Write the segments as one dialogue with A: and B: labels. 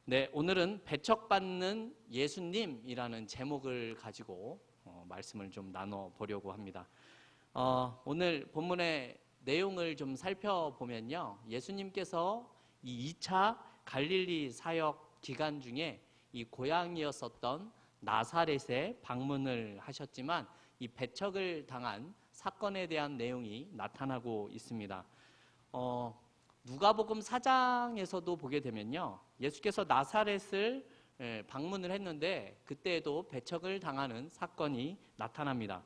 A: 네, 오늘은 배척받는 예수님이라는 제목을 가지고 말씀을 좀 나눠보려고 합니다. 오늘 본문의 내용을 좀 살펴보면요, 예수님께서 이 2차 갈릴리 사역 기간 중에 이 고향이었었던 나사렛에 방문을 하셨지만 이 배척을 당한 사건에 대한 내용이 나타나고 있습니다. 누가복음 4장에서도 보게 되면요, 예수께서 나사렛을 방문을 했는데 그때에도 배척을 당하는 사건이 나타납니다.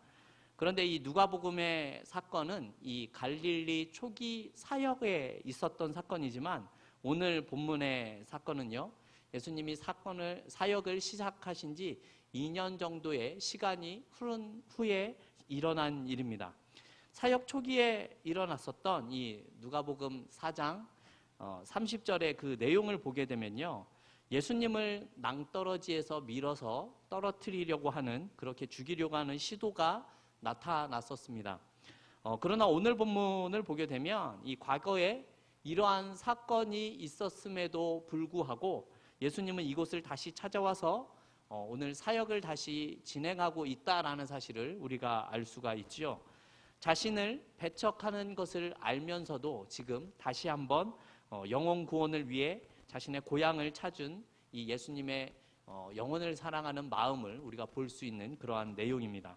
A: 그런데 이 누가복음의 사건은 이 갈릴리 초기 사역에 있었던 사건이지만 오늘 본문의 사건은요, 예수님이 사역을 시작하신 지 2년 정도의 시간이 흐른 후에 일어난 일입니다. 사역 초기에 일어났었던 이 누가복음 4장 30절의 그 내용을 보게 되면요, 예수님을 낭떠러지에서 밀어서 떨어뜨리려고 하는, 그렇게 죽이려고 하는 시도가 나타났었습니다. 그러나 오늘 본문을 보게 되면 이 과거에 이러한 사건이 있었음에도 불구하고 예수님은 이곳을 다시 찾아와서 오늘 사역을 다시 진행하고 있다라는 사실을 우리가 알 수가 있지요. 자신을 배척하는 것을 알면서도 지금 다시 한번 영혼 구원을 위해 자신의 고향을 찾은 이 예수님의 영혼을 사랑하는 마음을 우리가 볼 수 있는 그러한 내용입니다.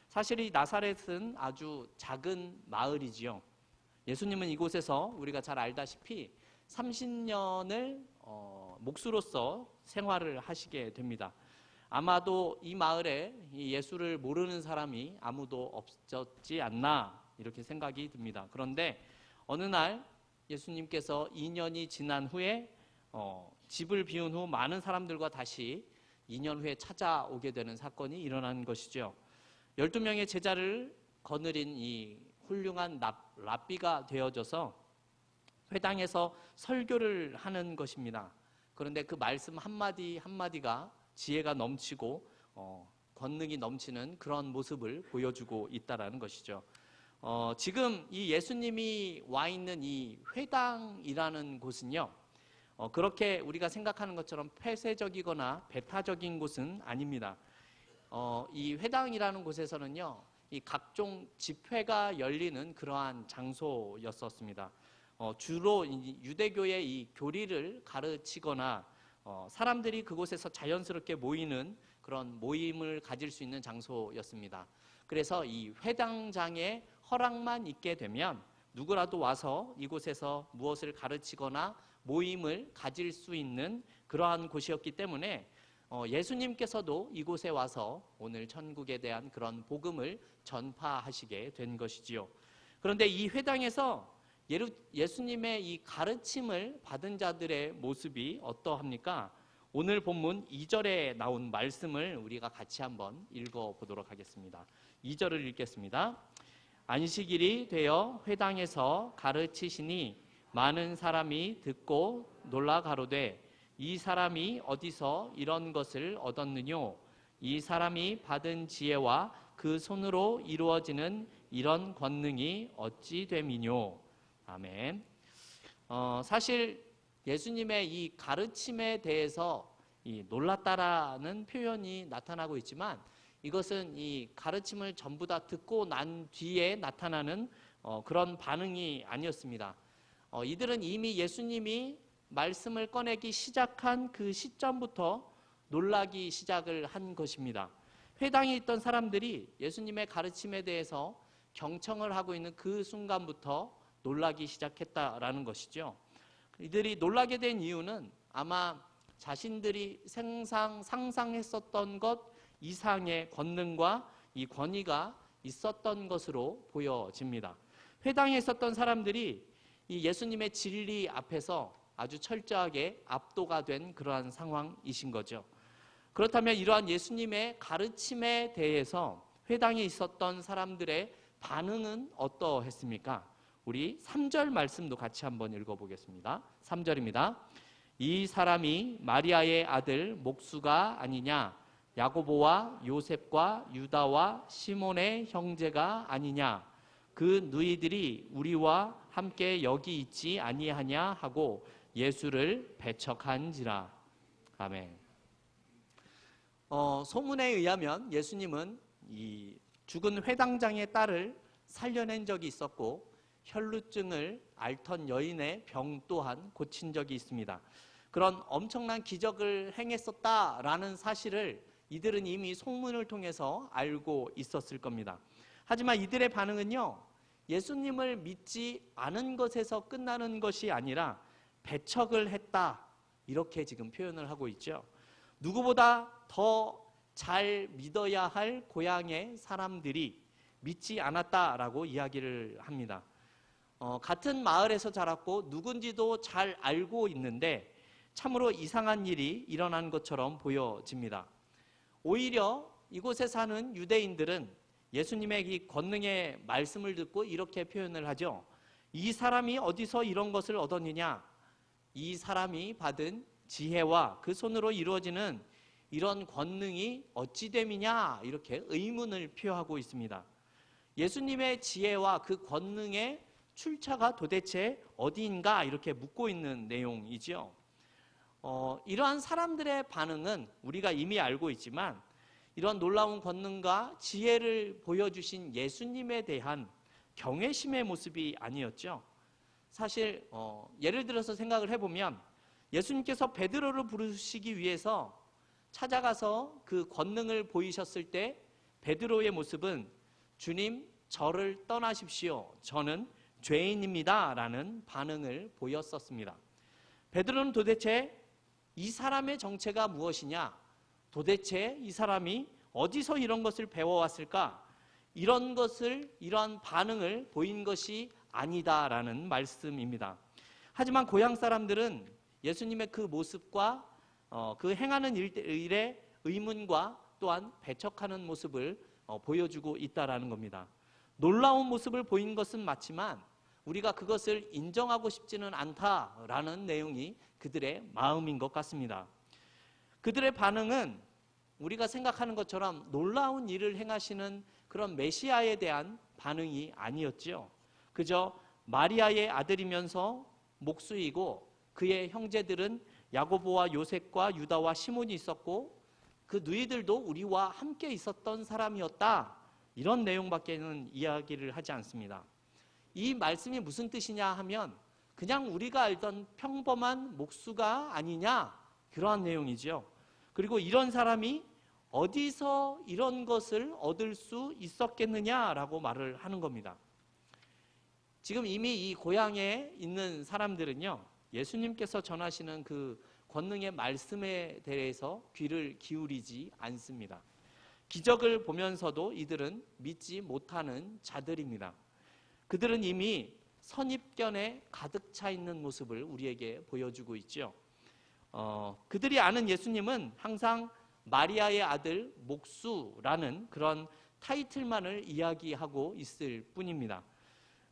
A: 사실 이 나사렛은 아주 작은 마을이지요. 예수님은 이곳에서 우리가 잘 알다시피 30년을 목수로서 생활을 하시게 됩니다. 아마도 이 마을에 예수를 모르는 사람이 아무도 없었지 않나 이렇게 생각이 듭니다. 그런데 어느 날 예수님께서 2년이 지난 후에 집을 비운 후 많은 사람들과 다시 2년 후에 찾아오게 되는 사건이 일어난 것이죠. 12명의 제자를 거느린 이 훌륭한 랍비가 되어져서 회당에서 설교를 하는 것입니다. 그런데 그 말씀 한마디 한마디가 지혜가 넘치고 권능이 넘치는 그런 모습을 보여주고 있다는 것이죠. 지금 이 예수님이 와 있는 이 회당이라는 곳은요, 그렇게 우리가 생각하는 것처럼 폐쇄적이거나 배타적인 곳은 아닙니다. 이 회당이라는 곳에서는요, 이 각종 집회가 열리는 그러한 장소였었습니다. 주로 유대교의 이 교리를 가르치거나 사람들이 그곳에서 자연스럽게 모이는 그런 모임을 가질 수 있는 장소였습니다. 그래서 이 회당장에 허락만 있게 되면 누구라도 와서 이곳에서 무엇을 가르치거나 모임을 가질 수 있는 그러한 곳이었기 때문에 예수님께서도 이곳에 와서 오늘 천국에 대한 그런 복음을 전파하시게 된 것이지요. 그런데 이 회당에서 예수님의 이 가르침을 받은 자들의 모습이 어떠합니까? 오늘 본문 2절에 나온 말씀을 우리가 같이 한번 읽어보도록 하겠습니다. 2절을 읽겠습니다. 안식일이 되어 회당에서 가르치시니 많은 사람이 듣고 놀라 가로되 이 사람이 어디서 이런 것을 얻었느뇨? 이 사람이 받은 지혜와 그 손으로 이루어지는 이런 권능이 어찌 됨이뇨? 아멘. 사실 예수님의 이 가르침에 대해서 놀랐다라는 표현이 나타나고 있지만 이것은 이 가르침을 전부 다 듣고 난 뒤에 나타나는 그런 반응이 아니었습니다. 이들은 이미 예수님이 말씀을 꺼내기 시작한 그 시점부터 놀라기 시작을 한 것입니다. 회당에 있던 사람들이 예수님의 가르침에 대해서 경청을 하고 있는 그 순간부터 놀라기 시작했다라는 것이죠. 이들이 놀라게 된 이유는 아마 자신들이 상상했었던 것 이상의 권능과 이 권위가 있었던 것으로 보여집니다. 회당에 있었던 사람들이 이 예수님의 진리 앞에서 아주 철저하게 압도가 된 그러한 상황이신 거죠. 그렇다면 이러한 예수님의 가르침에 대해서 회당에 있었던 사람들의 반응은 어떠했습니까? 우리 3절 말씀도 같이 한번 읽어보겠습니다. 3절입니다. 이 사람이 마리아의 아들 목수가 아니냐? 야고보와 요셉과 유다와 시몬의 형제가 아니냐? 그 너희들이 우리와 함께 여기 있지 아니하냐 하고 예수를 배척한지라. 아멘. 소문에 의하면 예수님은 이 죽은 회당장의 딸을 살려낸 적이 있었고 혈루증을 앓던 여인의 병 또한 고친 적이 있습니다. 그런 엄청난 기적을 행했었다라는 사실을 이들은 이미 소문을 통해서 알고 있었을 겁니다. 하지만 이들의 반응은요, 예수님을 믿지 않은 것에서 끝나는 것이 아니라 배척을 했다, 이렇게 지금 표현을 하고 있죠. 누구보다 더 잘 믿어야 할 고향의 사람들이 믿지 않았다라고 이야기를 합니다. 같은 마을에서 자랐고 누군지도 잘 알고 있는데 참으로 이상한 일이 일어난 것처럼 보여집니다. 오히려 이곳에 사는 유대인들은 예수님의 이 권능의 말씀을 듣고 이렇게 표현을 하죠. 이 사람이 어디서 이런 것을 얻었느냐? 이 사람이 받은 지혜와 그 손으로 이루어지는 이런 권능이 어찌 됨이냐? 이렇게 의문을 표하고 있습니다. 예수님의 지혜와 그 권능의 출처가 도대체 어디인가? 이렇게 묻고 있는 내용이죠. 이러한 사람들의 반응은 우리가 이미 알고 있지만 이런 놀라운 권능과 지혜를 보여주신 예수님에 대한 경외심의 모습이 아니었죠. 사실 예를 들어서 생각을 해보면 예수님께서 베드로를 부르시기 위해서 찾아가서 그 권능을 보이셨을 때 베드로의 모습은 주님, 저를 떠나십시오. 저는 죄인입니다. 라는 반응을 보였었습니다. 베드로는 도대체 이 사람의 정체가 무엇이냐? 도대체 이 사람이 어디서 이런 것을 배워왔을까? 이러한 반응을 보인 것이 아니다라는 말씀입니다. 하지만 고향 사람들은 예수님의 그 모습과 그 행하는 일의 의문과 또한 배척하는 모습을 보여주고 있다라는 겁니다. 놀라운 모습을 보인 것은 맞지만 우리가 그것을 인정하고 싶지는 않다라는 내용이 그들의 마음인 것 같습니다. 그들의 반응은 우리가 생각하는 것처럼 놀라운 일을 행하시는 그런 메시아에 대한 반응이 아니었죠. 그저 마리아의 아들이면서 목수이고 그의 형제들은 야고보와 요셉과 유다와 시몬이 있었고 그 누이들도 우리와 함께 있었던 사람이었다. 이런 내용밖에는 이야기를 하지 않습니다. 이 말씀이 무슨 뜻이냐 하면 그냥 우리가 알던 평범한 목수가 아니냐, 그러한 내용이죠. 그리고 이런 사람이 어디서 이런 것을 얻을 수 있었겠느냐라고 말을 하는 겁니다. 지금 이미 이 고향에 있는 사람들은요, 예수님께서 전하시는 그 권능의 말씀에 대해서 귀를 기울이지 않습니다. 기적을 보면서도 이들은 믿지 못하는 자들입니다. 그들은 이미 선입견에 가득 차 있는 모습을 우리에게 보여주고 있죠. 그들이 아는 예수님은 항상 마리아의 아들 목수라는 그런 타이틀만을 이야기하고 있을 뿐입니다.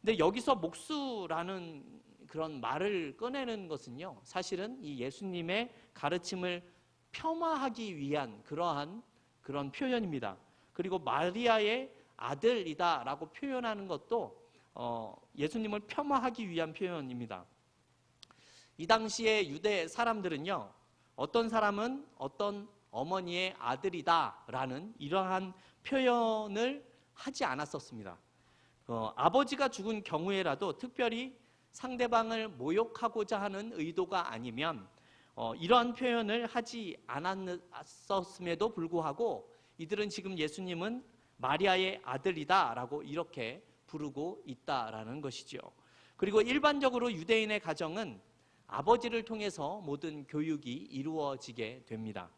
A: 근데 여기서 목수라는 그런 말을 꺼내는 것은요, 사실은 이 예수님의 가르침을 폄하하기 위한 그런 표현입니다. 그리고 마리아의 아들이다라고 표현하는 것도 예수님을 폄하하기 위한 표현입니다. 이 당시에 유대 사람들은요, 어떤 사람은 어떤 어머니의 아들이다라는 이러한 표현을 하지 않았었습니다. 아버지가 죽은 경우에라도 특별히 상대방을 모욕하고자 하는 의도가 아니면 이러한 표현을 하지 않았었음에도 불구하고 이들은 지금 예수님은 마리아의 아들이다라고 이렇게 부르고 있다라는 것이죠. 그리고 일반적으로 유대인의 가정은 아버지를 통해서 모든 교육이 이루어지게 됩니다.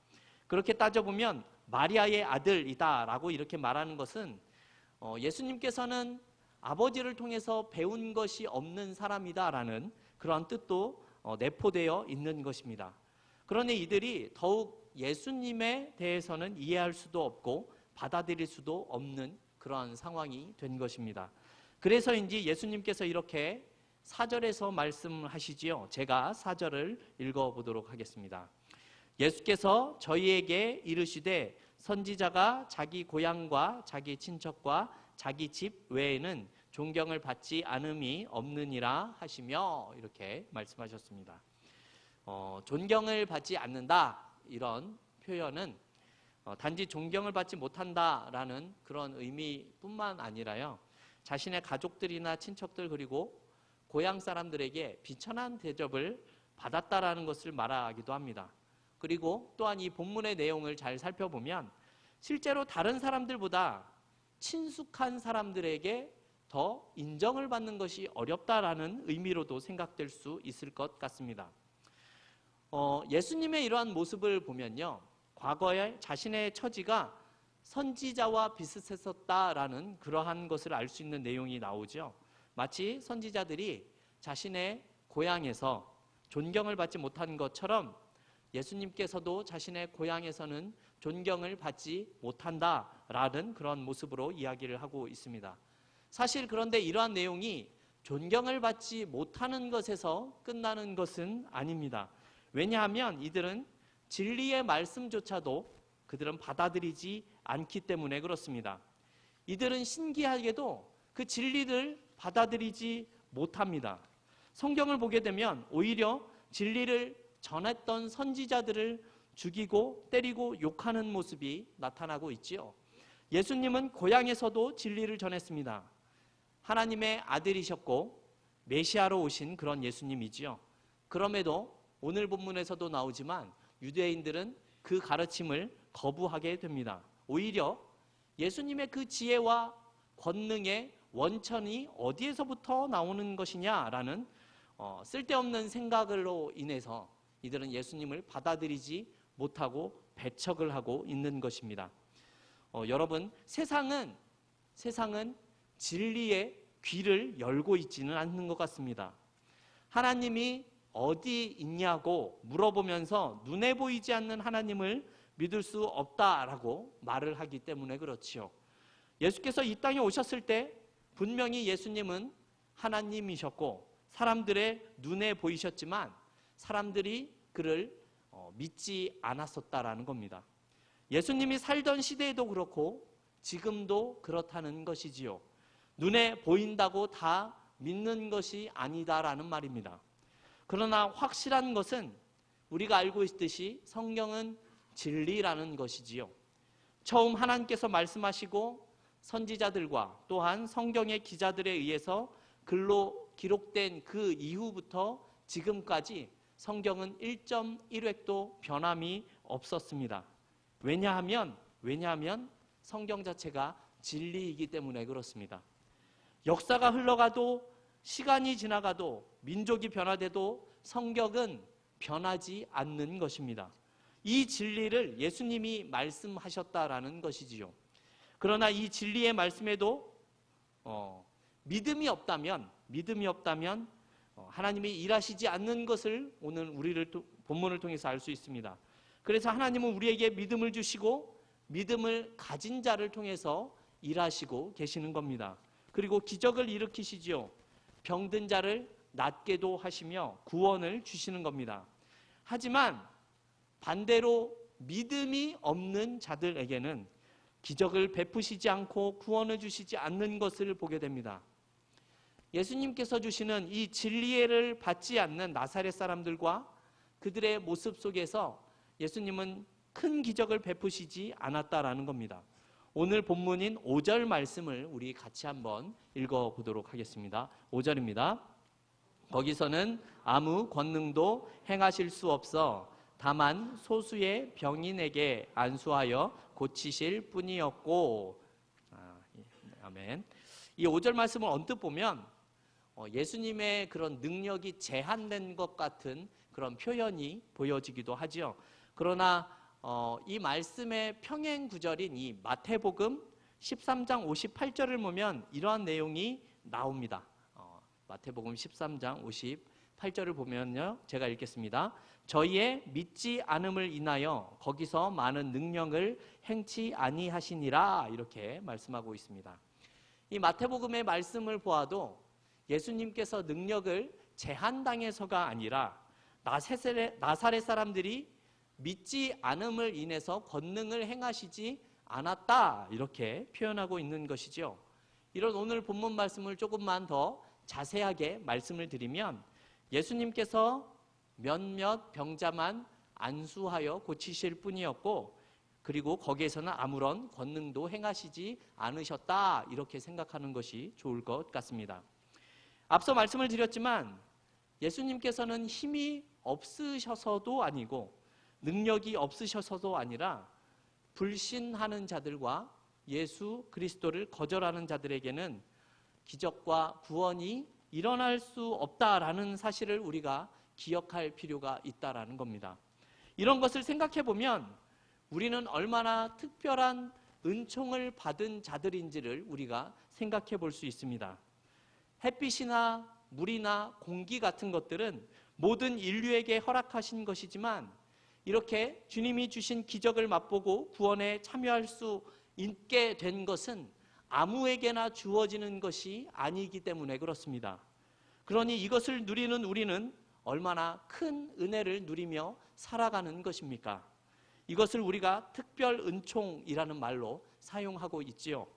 A: 그렇게 따져보면 마리아의 아들이다라고 이렇게 말하는 것은 예수님께서는 아버지를 통해서 배운 것이 없는 사람이다라는 그런 뜻도 내포되어 있는 것입니다. 그러니 이들이 더욱 예수님에 대해서는 이해할 수도 없고 받아들일 수도 없는 그런 상황이 된 것입니다. 그래서인지 예수님께서 이렇게 4절에서 말씀하시지요. 제가 4절을 읽어보도록 하겠습니다. 예수께서 저희에게 이르시되 선지자가 자기 고향과 자기 친척과 자기 집 외에는 존경을 받지 않음이 없느니라 하시며 이렇게 말씀하셨습니다. 존경을 받지 않는다, 이런 표현은 단지 존경을 받지 못한다라는 그런 의미뿐만 아니라요, 자신의 가족들이나 친척들 그리고 고향 사람들에게 비천한 대접을 받았다라는 것을 말하기도 합니다. 그리고 또한 이 본문의 내용을 잘 살펴보면 실제로 다른 사람들보다 친숙한 사람들에게 더 인정을 받는 것이 어렵다라는 의미로도 생각될 수 있을 것 같습니다. 예수님의 이러한 모습을 보면요, 과거에 자신의 처지가 선지자와 비슷했었다라는 그러한 것을 알 수 있는 내용이 나오죠. 마치 선지자들이 자신의 고향에서 존경을 받지 못한 것처럼 예수님께서도 자신의 고향에서는 존경을 받지 못한다라는 그런 모습으로 이야기를 하고 있습니다. 사실 그런데 이러한 내용이 존경을 받지 못하는 것에서 끝나는 것은 아닙니다. 왜냐하면 이들은 진리의 말씀조차도 그들은 받아들이지 않기 때문에 그렇습니다. 이들은 신기하게도 그 진리를 받아들이지 못합니다. 성경을 보게 되면 오히려 진리를 전했던 선지자들을 죽이고 때리고 욕하는 모습이 나타나고 있지요. 예수님은 고향에서도 진리를 전했습니다. 하나님의 아들이셨고 메시아로 오신 그런 예수님이지요. 그럼에도 오늘 본문에서도 나오지만 유대인들은 그 가르침을 거부하게 됩니다. 오히려 예수님의 그 지혜와 권능의 원천이 어디에서부터 나오는 것이냐라는 쓸데없는 생각으로 인해서 이들은 예수님을 받아들이지 못하고 배척을 하고 있는 것입니다. 여러분, 세상은 진리의 귀를 열고 있지는 않는 것 같습니다. 하나님이 어디 있냐고 물어보면서 눈에 보이지 않는 하나님을 믿을 수 없다라고 말을 하기 때문에 그렇지요. 예수께서 이 땅에 오셨을 때 분명히 예수님은 하나님이셨고 사람들의 눈에 보이셨지만 사람들이 그를 믿지 않았었다라는 겁니다. 예수님이 살던 시대에도 그렇고 지금도 그렇다는 것이지요. 눈에 보인다고 다 믿는 것이 아니다라는 말입니다. 그러나 확실한 것은 우리가 알고 있듯이 성경은 진리라는 것이지요. 처음 하나님께서 말씀하시고 선지자들과 또한 성경의 기자들에 의해서 글로 기록된 그 이후부터 지금까지 성경은 1.1획도 변함이 없었습니다. 왜냐하면 성경 자체가 진리이기 때문에 그렇습니다. 역사가 흘러가도 시간이 지나가도 민족이 변화돼도 성경은 변하지 않는 것입니다. 이 진리를 예수님이 말씀하셨다라는 것이지요. 그러나 이 진리의 말씀에도 믿음이 없다면 하나님이 일하시지 않는 것을 오늘 우리를 본문을 통해서 알 수 있습니다. 그래서 하나님은 우리에게 믿음을 주시고 믿음을 가진 자를 통해서 일하시고 계시는 겁니다. 그리고 기적을 일으키시지요. 병든 자를 낫게도 하시며 구원을 주시는 겁니다. 하지만 반대로 믿음이 없는 자들에게는 기적을 베푸시지 않고 구원을 주시지 않는 것을 보게 됩니다. 예수님께서 주시는 이 진리를 받지 않는 나사렛 사람들과 그들의 모습 속에서 예수님은 큰 기적을 베푸시지 않았다라는 겁니다. 오늘 본문인 5절 말씀을 우리 같이 한번 읽어보도록 하겠습니다. 5절입니다. 거기서는 아무 권능도 행하실 수 없어 다만 소수의 병인에게 안수하여 고치실 뿐이었고. 아멘. 이 5절 말씀을 언뜻 보면 예수님의 그런 능력이 제한된 것 같은 그런 표현이 보여지기도 하지요. 그러나 이 말씀의 평행 구절인 이 마태복음 13장 58절을 보면 이러한 내용이 나옵니다. 마태복음 13장 58절을 보면요, 제가 읽겠습니다. 저희의 믿지 않음을 인하여 거기서 많은 능력을 행치 아니하시니라, 이렇게 말씀하고 있습니다. 이 마태복음의 말씀을 보아도 예수님께서 능력을 제한당해서가 아니라 나사렛 사람들이 믿지 않음을 인해서 권능을 행하시지 않았다, 이렇게 표현하고 있는 것이죠. 이런 오늘 본문 말씀을 조금만 더 자세하게 말씀을 드리면 예수님께서 몇몇 병자만 안수하여 고치실 뿐이었고, 그리고 거기에서는 아무런 권능도 행하시지 않으셨다, 이렇게 생각하는 것이 좋을 것 같습니다. 앞서 말씀을 드렸지만 예수님께서는 힘이 없으셔서도 아니고 능력이 없으셔서도 아니라 불신하는 자들과 예수 그리스도를 거절하는 자들에게는 기적과 구원이 일어날 수 없다라는 사실을 우리가 기억할 필요가 있다라는 겁니다. 이런 것을 생각해 보면 우리는 얼마나 특별한 은총을 받은 자들인지를 우리가 생각해 볼 수 있습니다. 햇빛이나 물이나 공기 같은 것들은 모든 인류에게 허락하신 것이지만 이렇게 주님이 주신 기적을 맛보고 구원에 참여할 수 있게 된 것은 아무에게나 주어지는 것이 아니기 때문에 그렇습니다. 그러니 이것을 누리는 우리는 얼마나 큰 은혜를 누리며 살아가는 것입니까? 이것을 우리가 특별 은총이라는 말로 사용하고 있지요.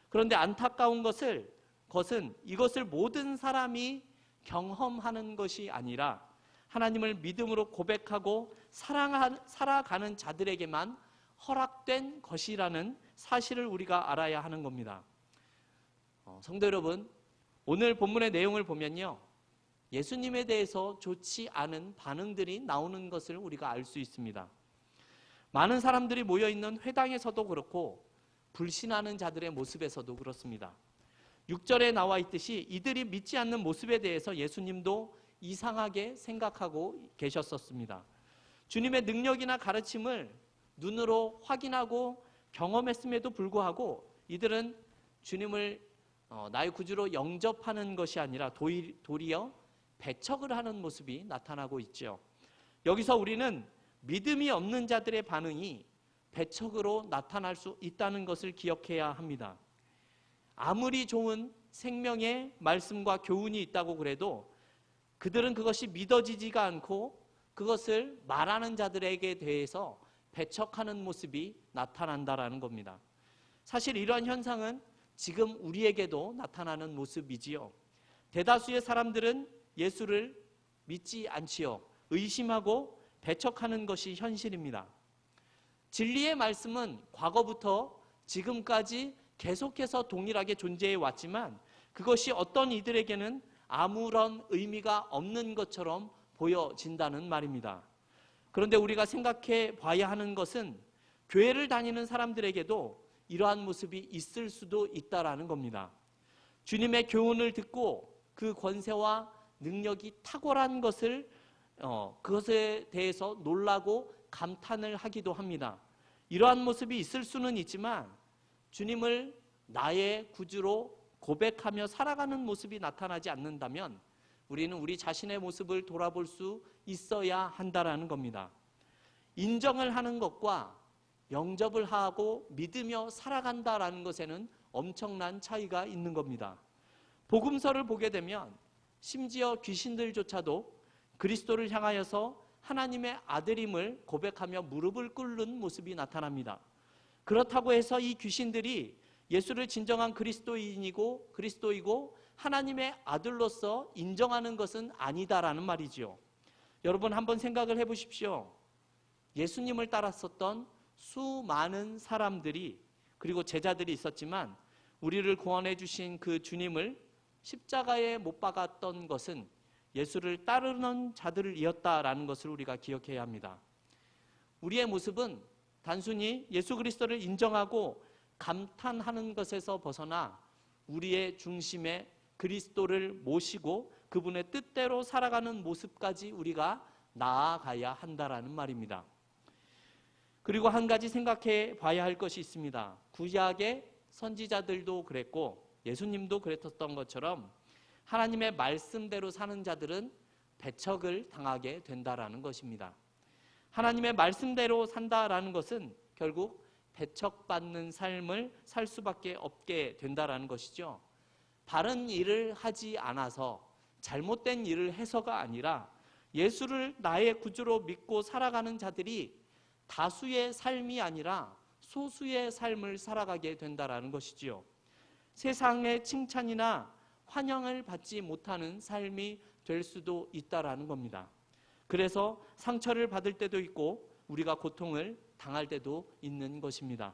A: 그런데 안타까운 것은 이것을 모든 사람이 경험하는 것이 아니라 하나님을 믿음으로 고백하고 살아가는 자들에게만 허락된 것이라는 사실을 우리가 알아야 하는 겁니다. 성도 여러분, 오늘 본문의 내용을 보면요, 예수님에 대해서 좋지 않은 반응들이 나오는 것을 우리가 알 수 있습니다. 많은 사람들이 모여있는 회당에서도 그렇고 불신하는 자들의 모습에서도 그렇습니다. 6절에 나와 있듯이 이들이 믿지 않는 모습에 대해서 예수님도 이상하게 생각하고 계셨었습니다. 주님의 능력이나 가르침을 눈으로 확인하고 경험했음에도 불구하고 이들은 주님을 나의 구주로 영접하는 것이 아니라 도리어 배척을 하는 모습이 나타나고 있죠. 여기서 우리는 믿음이 없는 자들의 반응이 배척으로 나타날 수 있다는 것을 기억해야 합니다. 아무리 좋은 생명의 말씀과 교훈이 있다고 그래도 그들은 그것이 믿어지지가 않고 그것을 말하는 자들에게 대해서 배척하는 모습이 나타난다라는 겁니다. 사실 이러한 현상은 지금 우리에게도 나타나는 모습이지요. 대다수의 사람들은 예수를 믿지 않지요. 의심하고 배척하는 것이 현실입니다. 진리의 말씀은 과거부터 지금까지 계속해서 동일하게 존재해 왔지만 그것이 어떤 이들에게는 아무런 의미가 없는 것처럼 보여진다는 말입니다. 그런데 우리가 생각해 봐야 하는 것은 교회를 다니는 사람들에게도 이러한 모습이 있을 수도 있다라는 겁니다. 주님의 교훈을 듣고 그 권세와 능력이 탁월한 것을 그것에 대해서 놀라고 감탄을 하기도 합니다. 이러한 모습이 있을 수는 있지만 주님을 나의 구주로 고백하며 살아가는 모습이 나타나지 않는다면 우리는 우리 자신의 모습을 돌아볼 수 있어야 한다라는 겁니다. 인정을 하는 것과 영접을 하고 믿으며 살아간다라는 것에는 엄청난 차이가 있는 겁니다. 복음서를 보게 되면 심지어 귀신들조차도 그리스도를 향하여서 하나님의 아들임을 고백하며 무릎을 꿇는 모습이 나타납니다. 그렇다고 해서 이 귀신들이 예수를 진정한 그리스도이고 하나님의 아들로서 인정하는 것은 아니다라는 말이지요. 여러분 한번 생각을 해보십시오. 예수님을 따랐었던 수많은 사람들이 그리고 제자들이 있었지만 우리를 구원해 주신 그 주님을 십자가에 못 박았던 것은 예수를 따르는 자들이었다라는 것을 우리가 기억해야 합니다. 우리의 모습은 단순히 예수 그리스도를 인정하고 감탄하는 것에서 벗어나 우리의 중심에 그리스도를 모시고 그분의 뜻대로 살아가는 모습까지 우리가 나아가야 한다라는 말입니다. 그리고 한 가지 생각해 봐야 할 것이 있습니다. 구약의 선지자들도 그랬고 예수님도 그랬었던 것처럼 하나님의 말씀대로 사는 자들은 배척을 당하게 된다라는 것입니다. 하나님의 말씀대로 산다라는 것은 결국 배척받는 삶을 살 수밖에 없게 된다라는 것이죠. 바른 일을 하지 않아서 잘못된 일을 해서가 아니라 예수를 나의 구주로 믿고 살아가는 자들이 다수의 삶이 아니라 소수의 삶을 살아가게 된다라는 것이지요. 세상의 칭찬이나 환영을 받지 못하는 삶이 될 수도 있다라는 겁니다. 그래서 상처를 받을 때도 있고 우리가 고통을 당할 때도 있는 것입니다.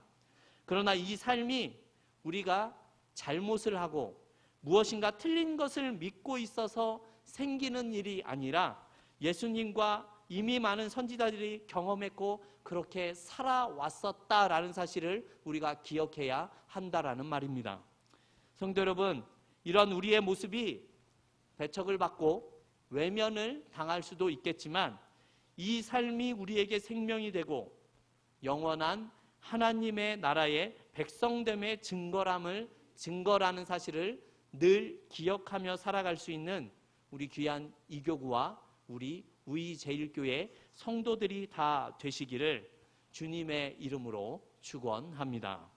A: 그러나 이 삶이 우리가 잘못을 하고 무엇인가 틀린 것을 믿고 있어서 생기는 일이 아니라 예수님과 이미 많은 선지자들이 경험했고 그렇게 살아왔었다라는 사실을 우리가 기억해야 한다라는 말입니다. 성도 여러분, 이런 우리의 모습이 배척을 받고 외면을 당할 수도 있겠지만 이 삶이 우리에게 생명이 되고 영원한 하나님의 나라의 백성됨의 증거라는 사실을 늘 기억하며 살아갈 수 있는 우리 귀한 이교구와 우리 우이제일교회 성도들이 다 되시기를 주님의 이름으로 축원합니다.